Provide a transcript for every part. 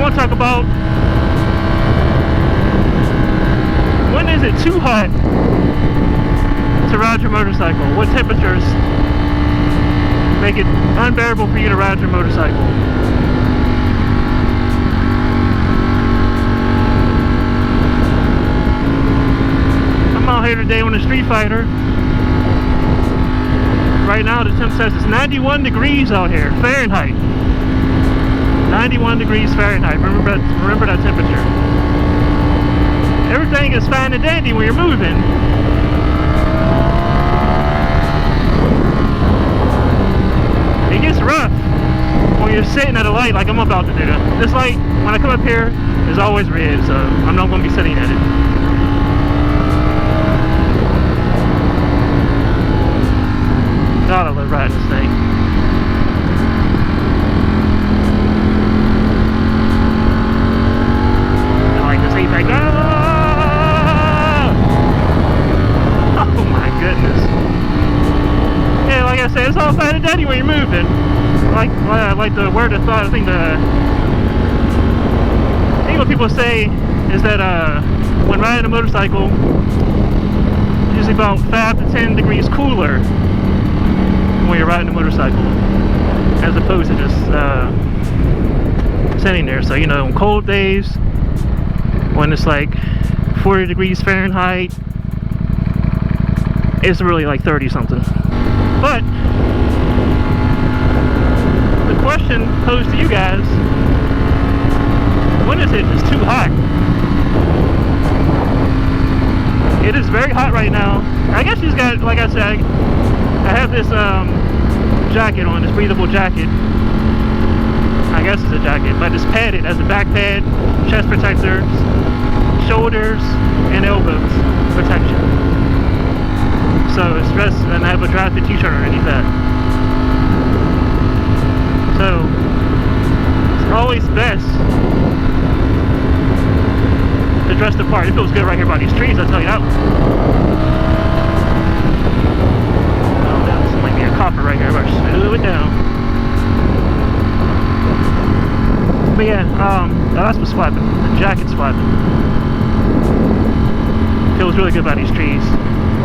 want to talk about when is it too hot to ride your motorcycle? What temperatures make it unbearable for you to ride your motorcycle? I'm out here today on the Streetfighter. Right now the temp says it's 91 degrees out here, Fahrenheit. 91 degrees Fahrenheit. Remember that temperature. Everything is fine and dandy when you're moving. It gets rough when you're sitting at a light like I'm about to do. This light, when I come up here, is always red, so I'm not going to be sitting at it. God, I love riding this thing. I like this heat back. Oh my goodness. Yeah, like I said, it's all fine and dandy when you're moving. Like the word of thought, I think what people say is that when riding a motorcycle, it's usually about 5 to 10 degrees cooler when you're riding a motorcycle, as opposed to just sitting there. So, you know, on cold days, when it's like 40 degrees Fahrenheit, it's really like 30 something. But the question posed to you guys, when is it just too hot? It is very hot right now. I guess you just got, like I said, I have this jacket on, this breathable jacket. I guess it's a jacket, but it's padded as a back pad, chest protectors, shoulders, and elbows protection. So it's dressed, and I have a dry fit t-shirt underneath that. So it's always best to dress the part. It feels good right here by these trees, I'll tell you that one. Copper right here, but smooth it down. But yeah, that's what's flapping. The jacket's flapping. Feels really good by these trees.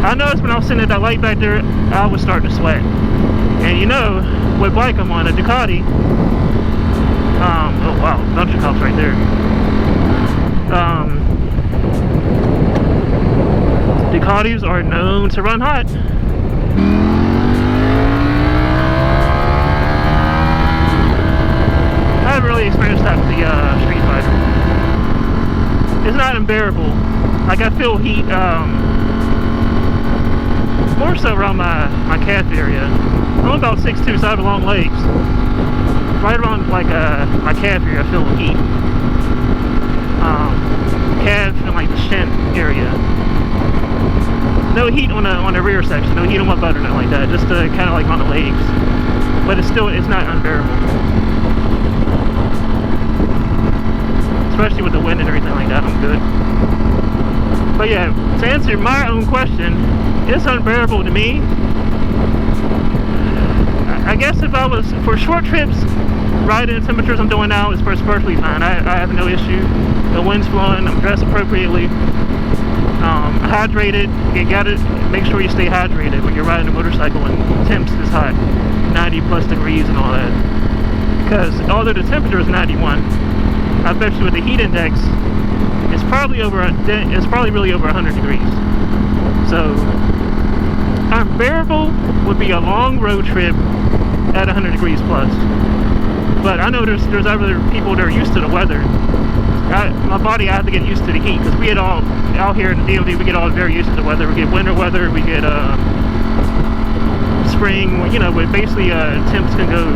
I noticed when I was sitting at that light back there, I was starting to sweat. And you know, what bike I'm on, a Ducati. Oh wow, bunch of cops right there. Ducatis are known to run hot. I haven't really experienced that with the Streetfighter. It's not unbearable. Like, I feel heat more so around my calf area. I'm about 6'2", so I have long legs. Right around like my calf area, I feel heat. Calf and like the shin area. No heat on the rear section. No heat on my butt or nothing like that. Just kind of like on the legs. But it's not unbearable. Especially with the wind and everything like that, I'm good. But yeah, to answer my own question, it's unbearable to me. I guess if I was, for short trips, riding the temperatures I'm doing now is perfectly fine. I have no issue. The wind's blowing, I'm dressed appropriately. Hydrated. You gotta make sure you stay hydrated when you're riding a motorcycle and temps is hot. 90 plus degrees and all that. Because although the temperature is 91, I bet you with the heat index, it's probably really over 100 degrees. So unbearable would be a long road trip at 100 degrees plus. But I know there's other people that are used to the weather. My body, I have to get used to the heat, because we get all out here in the DMV, we get all very used to the weather. We get winter weather, we get spring, you know, but basically temps can go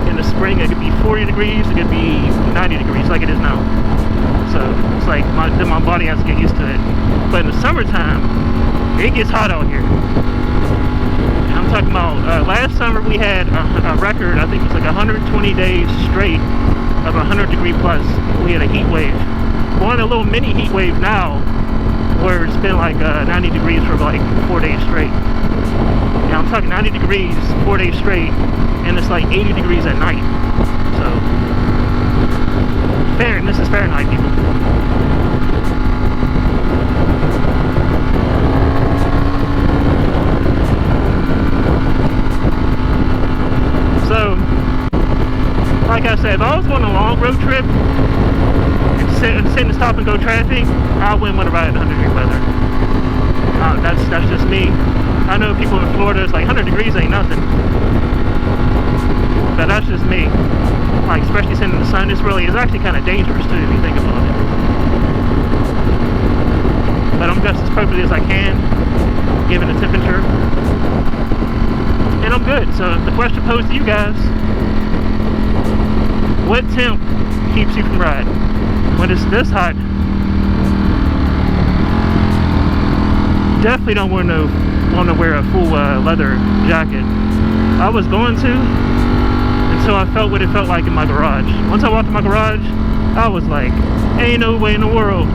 in the spring. It could be 40 degrees, it could be 90 degrees like it is now. So it's like my body has to get used to it. But in the summertime, it gets hot out here. And I'm talking about last summer we had a record, I think it was like 120 days straight of 100 degree plus. We had a heat wave. We're on a little mini heat wave now, where it's been like 90 degrees for like 4 days straight. Yeah, I'm talking 90 degrees 4 days straight, and it's like 80 degrees at night. So sit in stop and go traffic, I wouldn't want to ride in 100-degree weather. That's just me. I know people in Florida, it's like 100 degrees ain't nothing. But that's just me. Like, especially sitting in the sun, it's actually kind of dangerous too, if you think about it. But I'm dressed as appropriately as I can, given the temperature. And I'm good. So the question posed to you guys, what temp keeps you from riding? When it's this hot, definitely don't want to wear a full leather jacket. I was going to, until I felt what it felt like in my garage. Once I walked in my garage, I was like, ain't no way in the world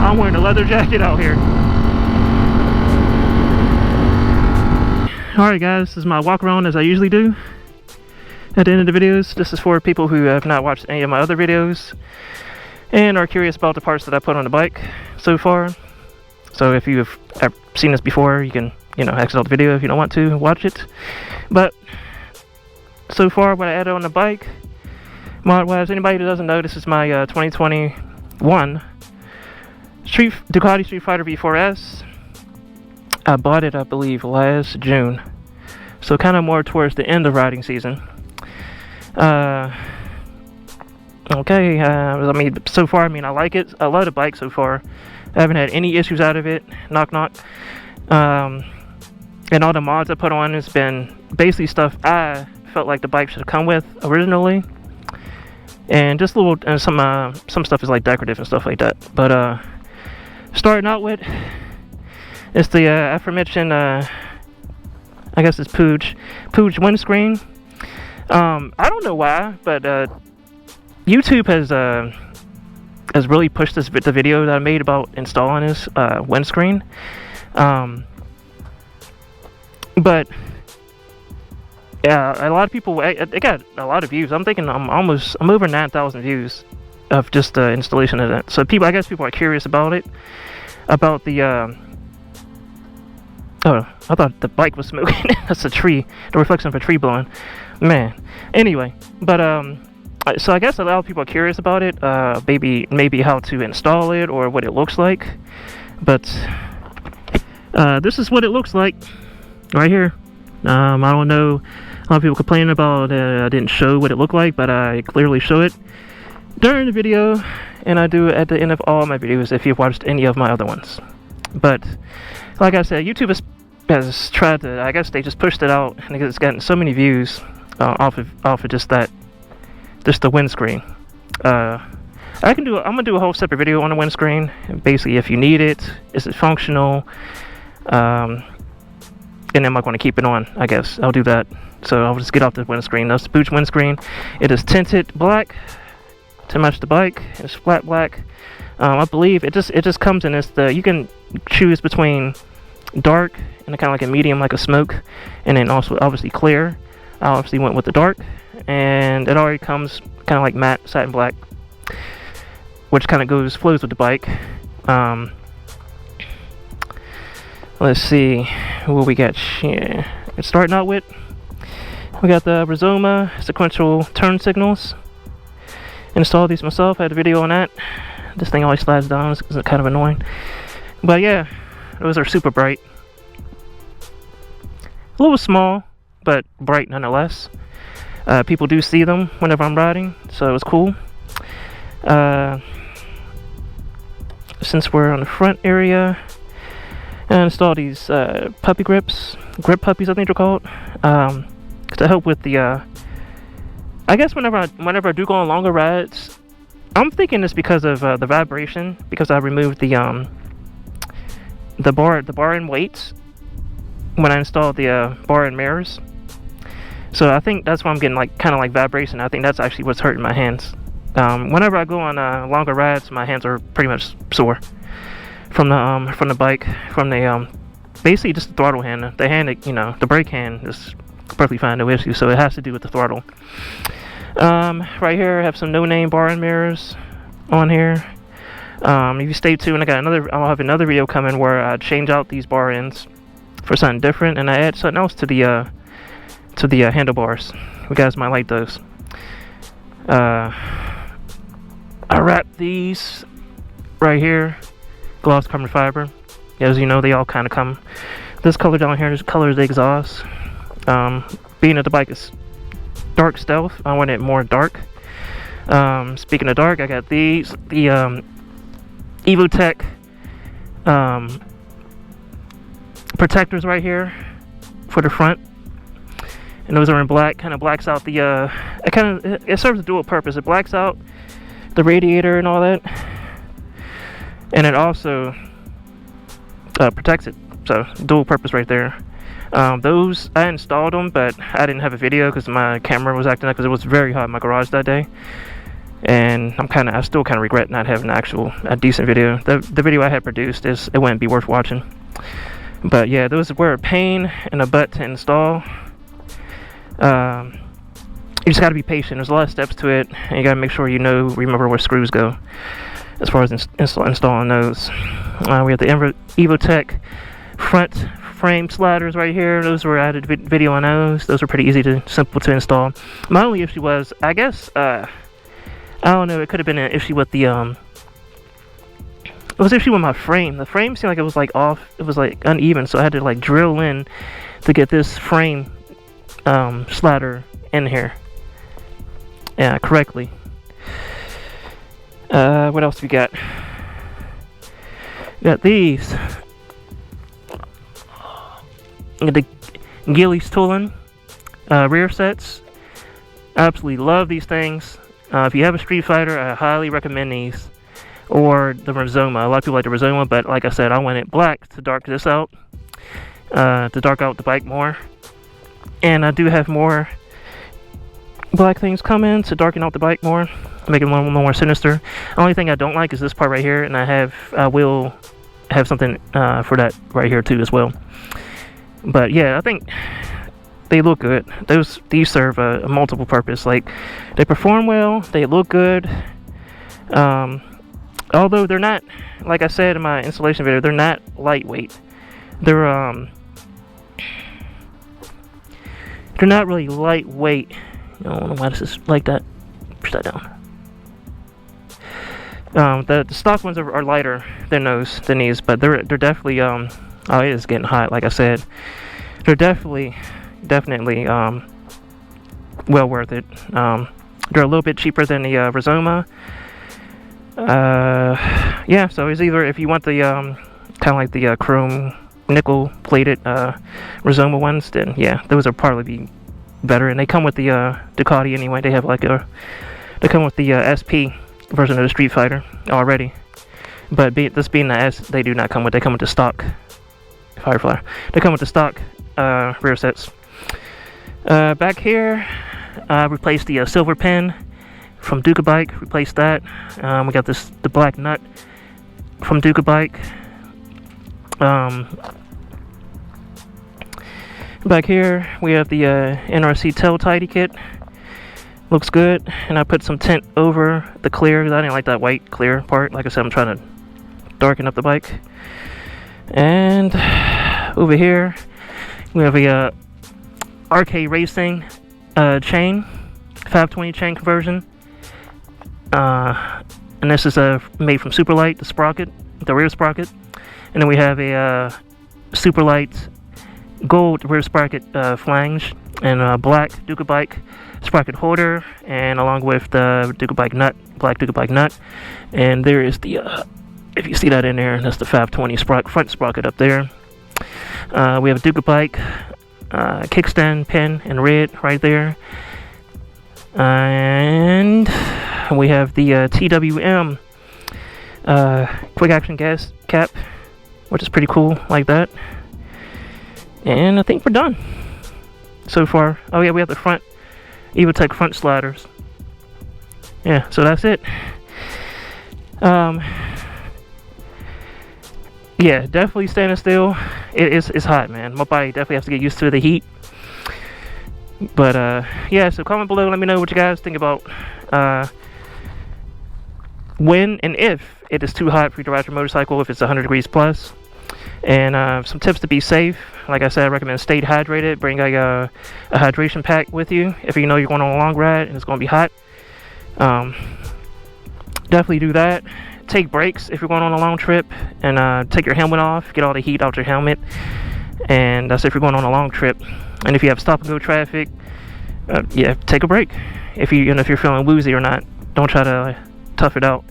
I'm wearing a leather jacket out here. Alright guys, this is my walk around as I usually do at the end of the videos. This is for people who have not watched any of my other videos and are curious about the parts that I put on the bike so far. So if you've seen this before, you can, exit out the video if you don't want to watch it. But so far, what I added on the bike, mod-wise, anybody who doesn't know, this is my 2021 Ducati Streetfighter V4S. I bought it, I believe, last June. So kind of more towards the end of riding season. Okay, I mean, so far, I like it. I love the bike so far. I haven't had any issues out of it. Knock, knock. And all the mods I put on has been basically stuff I felt like the bike should have come with originally. And just little, some stuff is like decorative and stuff like that. But starting out with, it's the aforementioned, I guess it's Pooch windscreen. I don't know why, but YouTube has really pushed the video that I made about installing this windscreen. But yeah, a lot of people, it got a lot of views. I'm thinking I'm over 9,000 views of just the installation of it. So I guess people are curious about it, about the oh, I thought the bike was smoking. That's a tree, the reflection of a tree blowing, man. Anyway, but so I guess a lot of people are curious about it, maybe how to install it or what it looks like. But this is what it looks like right here. I don't know, a lot of people complaining about I didn't show what it looked like, but I clearly show it during the video, and I do it at the end of all my videos if you've watched any of my other ones. But like I said, YouTube has tried to, I guess they just pushed it out, and it's gotten so many views off of just the windscreen. I'm gonna do a whole separate video on the windscreen. Basically, if you need it, is it functional? And am I going to keep it on? I guess I'll do that. So I'll just get off the windscreen. That's the Pooch windscreen. It is tinted black to match the bike. It's flat black. I believe it just comes in this. You can choose between dark and kind of like a medium, like a smoke, and then also obviously clear. I obviously went with the dark, and it already comes kind of like matte satin black, which kind of flows with the bike. Let's see what we got here. It's starting out with, we got the Rizoma sequential turn signals. Installed these myself. I had a video on that. This thing always slides down. It's kind of annoying. But yeah, those are super bright. A little small, but bright nonetheless. People do see them whenever I'm riding, so it was cool. Since we're on the front area, I installed these puppy grips, grip puppies I think they're called, to help with the, I guess whenever I do go on longer rides, I'm thinking it's because of the vibration, because I removed the bar and weights when I installed the bar and mirrors. So I think that's why I'm getting kind of like vibration. I think that's actually what's hurting my hands. Whenever I go on longer rides, my hands are pretty much sore from the bike, from the basically just the throttle hand. The hand, the brake hand is perfectly fine, no issue. So it has to do with the throttle. Right here, I have some no-name bar and mirrors on here. If you stay tuned, I'll have another video coming where I change out these bar ends for something different, and I add something else to the handlebars. You guys might like those. wrap these right here, gloss carbon fiber. As you know, they all kind of come. This color down here, this color is the exhaust. Being that the bike is dark stealth, I want it more dark. Speaking of dark, I got these, the Evotech protectors right here for the front, and those are in black. Kind of blacks out the it serves a dual purpose. It blacks out the radiator and all that, and it also protects it. So dual purpose right there. Those, I installed them, but I didn't have a video because my camera was acting up because it was very hot in my garage that day. And I still kind of regret not having a decent video. The video I had produced, it wouldn't be worth watching. But yeah, those were a pain in the butt to install. You just got to be patient. There's a lot of steps to it, and you got to make sure remember where screws go as far as installing those. We have the Evotech front frame sliders right here. Those were, I had a video on those. Those were pretty simple to install. My only issue was, I guess, I don't know, it could have been an issue with the it was an issue with my frame. The frame seemed like it was like off, it was like uneven, so I had to like drill in to get this frame slider in here correctly. What else we got? We got these. The Gillies tooling rear sets. Absolutely love these things. If you have a Streetfighter, I highly recommend these. Or the Rizoma. A lot of people like the Rizoma, but like I said, I went it black to dark this out, to dark out the bike more. And I do have more black things coming to darken out the bike more, make it a little more sinister. The only thing I don't like is this part right here, and I will have something for that right here too as well. But yeah, I think they look good. These serve a multiple purpose. Like, they perform well, they look good. Although they're not, like I said in my installation video, they're not lightweight. They're not really lightweight. I don't know why this is like that. Push that down. The stock ones are lighter than these, but they're definitely oh, it is getting hot. Like I said, they're definitely well worth it. They're a little bit cheaper than the Rizoma. Yeah, so it's either, if you want the kind of like the chrome nickel plated Rizoma ones, then yeah, those will probably be better. And they come with the Ducati anyway. They have they come with the SP version of the Streetfighter already. But this being the S, they do not come with. They come with the stock Firefly. They come with the stock rear sets. Back here, replaced the silver pin from Ducati. Replaced that. We got the black nut from Ducati. Back here we have the NRC tail tidy kit. Looks good, and I put some tint over the clear because I didn't like that white clear part. Like I said, I'm trying to darken up the bike. And over here we have a RK Racing chain, 520 chain conversion. And this is made from Superlight, the sprocket, the rear sprocket. And then we have a Superlight gold rear sprocket flange, and black Ducati sprocket holder, and along with the Ducati nut, black Ducati nut. And there is the if you see that in there, that's the 520 front sprocket up there. We have a Ducati kickstand pin in red right there, and we have the TWM quick action gas cap, which is pretty cool, like that. And I think we're done so far. Oh yeah, we have the front Evotech front sliders. Yeah, so that's it. Yeah, definitely standing still. It's hot, man. My body definitely has to get used to the heat. But yeah, so comment below, let me know what you guys think about when and if it is too hot for you to ride your motorcycle, if it's 100 degrees plus. And some tips to be safe. Like I said, I recommend stay hydrated. Bring a hydration pack with you if you know you're going on a long ride and it's going to be hot. definitely do that. Take breaks if you're going on a long trip, and take your helmet off, get all the heat out your helmet. And that's if you're going on a long trip. And if you have stop and go traffic, yeah, take a break. If you're feeling woozy or not, don't try to tough it out,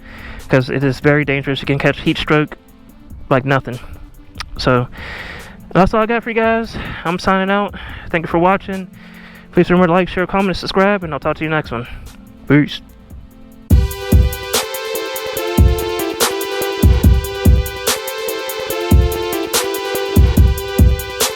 because it is very dangerous. You can catch heat stroke like nothing. So that's all I got for you guys. I'm signing out. Thank you for watching. Please remember to like, share, comment, and subscribe, and I'll talk to you next one. Peace.